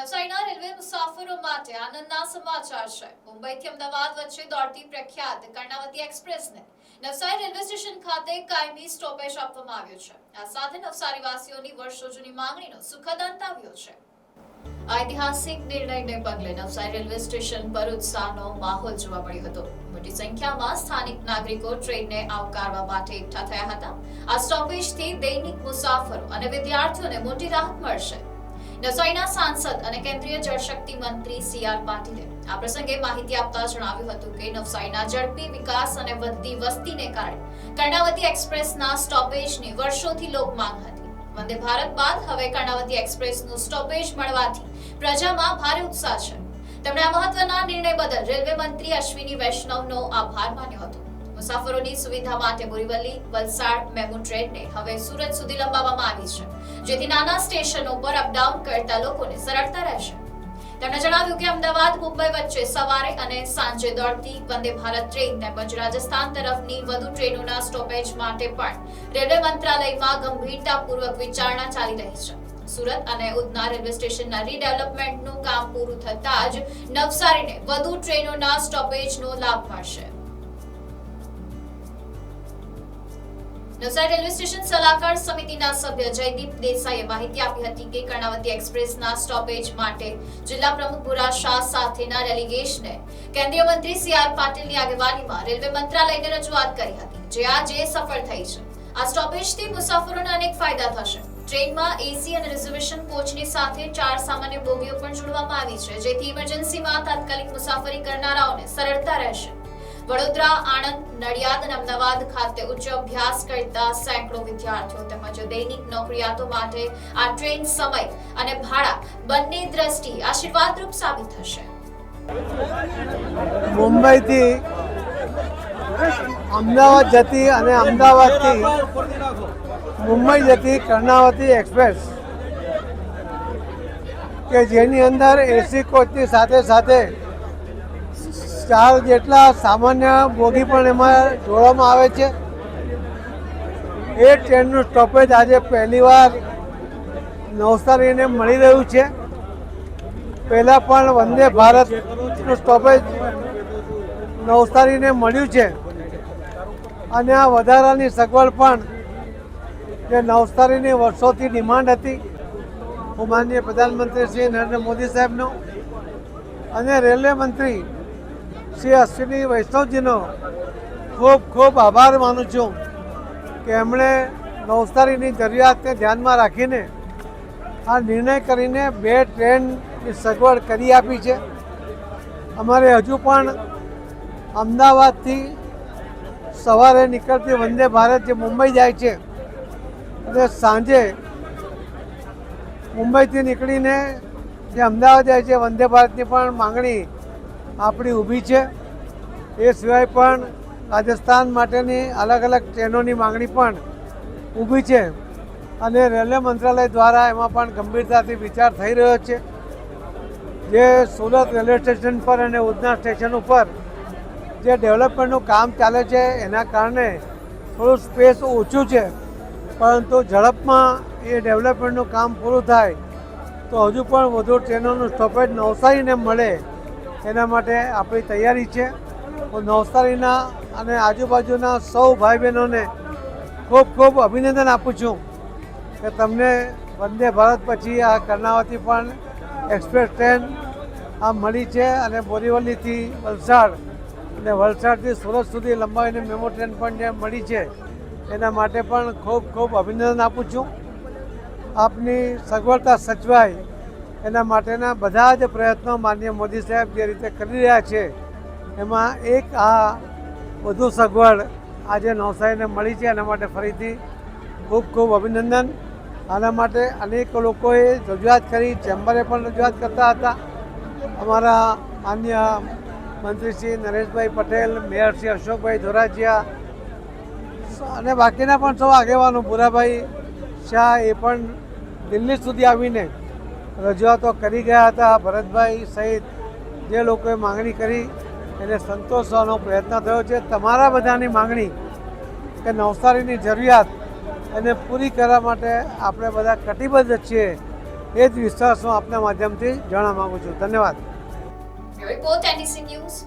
નવસારીના રેલવે મુસાફરો માટે આનંદના સમાચાર છે। મુંબઈથી અમદાવાદ વચ્ચે દોડતી પ્રખ્યાત કર્ણાવતી એક્સપ્રેસને નવસારી રેલવે સ્ટેશન ખાતે કાયમી સ્ટોપેજ આપવામાં આવ્યું છે। આ સાથે નવસારીવાસીઓની વર્ષો જૂની માંગણીનો સુખદ અંત આવ્યો છે। ઐતિહાસિક નિર્ણયને પગલે નવસારી રેલવે સ્ટેશન પર ઉત્સાહનો માહોલ જોવા મળ્યો હતો। મોટી સંખ્યામાં સ્થાનિક નાગરિકો ટ્રેનને આવકારવા માટે એકઠા થયા હતા। આ સ્ટોપેજથી દૈનિક મુસાફરો અને વિદ્યાર્થીઓને મોટી રાહત મળશે। નવસારીના સાંસદ અને કેન્દ્રીય જળશક્તિ મંત્રી સી.આર. પાટીલે આ પ્રસંગે માહિતી આપતા જણાવ્યું હતું કે નવસારીના ઝડપી વિકાસ અને વધતી વસ્તીને કારણે કર્ણાવતી એક્સપ્રેસના સ્ટોપેજની વર્ષોથી લોક માંગ હતી। વંદે ભારત બાદ હવે કર્ણાવતી એક્સપ્રેસનું સ્ટોપેજ મળવાથી પ્રજામાં ભારે ઉત્સાહ છે। તેમણે આ મહત્વના નિર્ણય બદલ રેલવે મંત્રી અશ્વિની વૈષ્ણવનો આભાર માન્યો હતો। મુસાફરોની સુવિધા માટે બોરીવલી વલસાડ મેમુ ટ્રેનને હવે સુરત સુધી લંબાવવામાં આવી છે, જેથી નાના સ્ટેશનો પર અપડાઉન કરતા લોકોને સરળતા રહેશે। તેમણે જણાવ્યું કે અમદાવાદ મુંબઈ વચ્ચે સવારે અને સાંજે દોડતી વંદે ભારત ટ્રેન તેમજ રાજસ્થાન તરફની વધુ ટ્રેનોના સ્ટોપેજ માટે પણ રેલવે મંત્રાલયમાં ગંભીરતાપૂર્વક વિચારણા ચાલી રહી છે। સુરત અને ઉધના રેલવે સ્ટેશનના રીડેવલપમેન્ટનું કામ પૂરું થતાં જ નવસારીને વધુ ટ્રેનોના સ્ટોપેજનો લાભ મળશે। નવસારી રેલવે સ્ટેશન સલાહકાર સમિતિના સભ્ય જયદીપ દેસાઈએ માહિતી આપી હતી કે કર્ણાવતી એક્સપ્રેસના સ્ટોપેજ માટે જિલ્લા પ્રમુખ ભૂરા શાહ સાથેના ડેલિગેશને કેન્દ્રીય મંત્રી સી.આર. પાટીલની આગેવાનીમાં રેલવે મંત્રાલયને રજૂઆત કરી હતી, જે આજે સફળ થઈ છે। આ સ્ટોપેજથી મુસાફરોને અનેક ફાયદા થશે। ટ્રેનમાં એસી અને રિઝર્વેશન કોચની સાથે 4 સામાન્ય બોગીઓ પણ જોડવામાં આવી છે, જેથી ઇમરજન્સીમાં તાત્કાલિક મુસાફરી કરનારાઓને સરળતા રહેશે। વડોદરા, આણંદ, નડિયાદ અને અમદાવાદ ખાતે ઉચ્ચ અભ્યાસ કરતા સેંકડો વિદ્યાર્થીઓ તેમજ દૈનિક નોકરિયાતો માટે આ ટ્રેન સમય અને ભાડા બંને દ્રષ્ટિએ આશીર્વાદરૂપ સાબિત થશે। મુંબઈથી અમદાવાદ જતી અને અમદાવાદથી મુંબઈ જતી કર્ણાવતી એક્સપ્રેસ કે જેની અંદર એસી કોચની સાથે સાથે 4 જેટલા સામાન્ય બોગી પણ એમાં જોડવામાં આવે છે। એ ટ્રેનનું સ્ટોપેજ આજે પહેલીવાર નવસારીને મળી રહ્યું છે। પહેલાં પણ વંદે ભારતનું સ્ટોપેજ નવસારીને મળ્યું છે અને આ વધારાની સગવડ પણ જે નવસારીની વર્ષોથી ડિમાન્ડ હતી, હું માનનીય પ્રધાનમંત્રી શ્રી નરેન્દ્ર મોદી સાહેબનો અને રેલવે મંત્રી શ્રી અશ્વિની વૈષ્ણવજીનો ખૂબ ખૂબ આભાર માનું છું કે એમણે નવસારીની જરૂરિયાતને ધ્યાનમાં રાખીને આ નિર્ણય કરીને 2 ટ્રેનની સગવડ કરી આપી છે। અમારે હજુ પણ અમદાવાદથી સવારે નીકળતી વંદે ભારત જે મુંબઈ જાય છે અને સાંજે મુંબઈથી નીકળીને જે અમદાવાદ જાય છે વંદે ભારતની પણ માંગણી આપણી ઊભી છે। એ સિવાય પણ રાજસ્થાન માટેની અલગ અલગ ટ્રેનોની માંગણી પણ ઊભી છે અને રેલવે મંત્રાલય દ્વારા એમાં પણ ગંભીરતાથી વિચાર થઈ રહ્યો છે। જે સુરત રેલવે સ્ટેશન પર અને ઉધના સ્ટેશન ઉપર જે ડેવલપમેન્ટનું કામ ચાલે છે એના કારણે થોડું સ્પેસ ઓછું છે, પરંતુ ઝડપમાં એ ડેવલપમેન્ટનું કામ પૂરું થાય તો હજુ પણ વધુ ટ્રેનોનું સ્ટોપેજ નવસારીને મળે એના માટે આપણી તૈયારી છે। હું નવસારીના અને આજુબાજુના સૌ ભાઈ બહેનોને ખૂબ ખૂબ અભિનંદન આપું છું કે તમને વંદે ભારત પછી આ કર્ણાવતી પણ એક્સપ્રેસ ટ્રેન આ મળી છે અને બોરીવલીથી વલસાડ અને વલસાડથી સુરત સુધી લંબાવીને મેમો ટ્રેન પણ જે મળી છે એના માટે પણ ખૂબ ખૂબ અભિનંદન આપું છું। આપની સગવડતા સચવાય એના માટેના બધા જ પ્રયત્નો માનનીય મોદી સાહેબ જે રીતે કરી રહ્યા છે એમાં એક આ વધુ સગવડ આજે નવસારીને મળી છે, એના માટે ફરીથી ખૂબ ખૂબ અભિનંદન। આના માટે અનેક લોકોએ રજૂઆત કરી, ચેમ્બરે પણ રજૂઆત કરતા હતા। અમારા માનનીય મંત્રી શ્રી નરેશભાઈ પટેલ, મેયર શ્રી અશોકભાઈ ધોરાજીયા અને બાકીના પણ સૌ આગેવાનો, ભૂરાભાઈ શાહ એ પણ દિલ્હી સુધી આવીને રજૂઆતો કરી ગયા હતા। ભરતભાઈ સહિત જે લોકોએ માંગણી કરી એને સંતોષવાનો પ્રયત્ન થયો છે। તમારા બધાની માંગણી કે નવસારીની જરૂરિયાત એને પૂરી કરવા માટે આપણે બધા કટિબદ્ધ છીએ એ જ વિશ્વાસ હું આપના માધ્યમથી જણાવવા માગું છું. ધન્યવાદ. Report NDC news,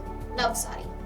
Navsari.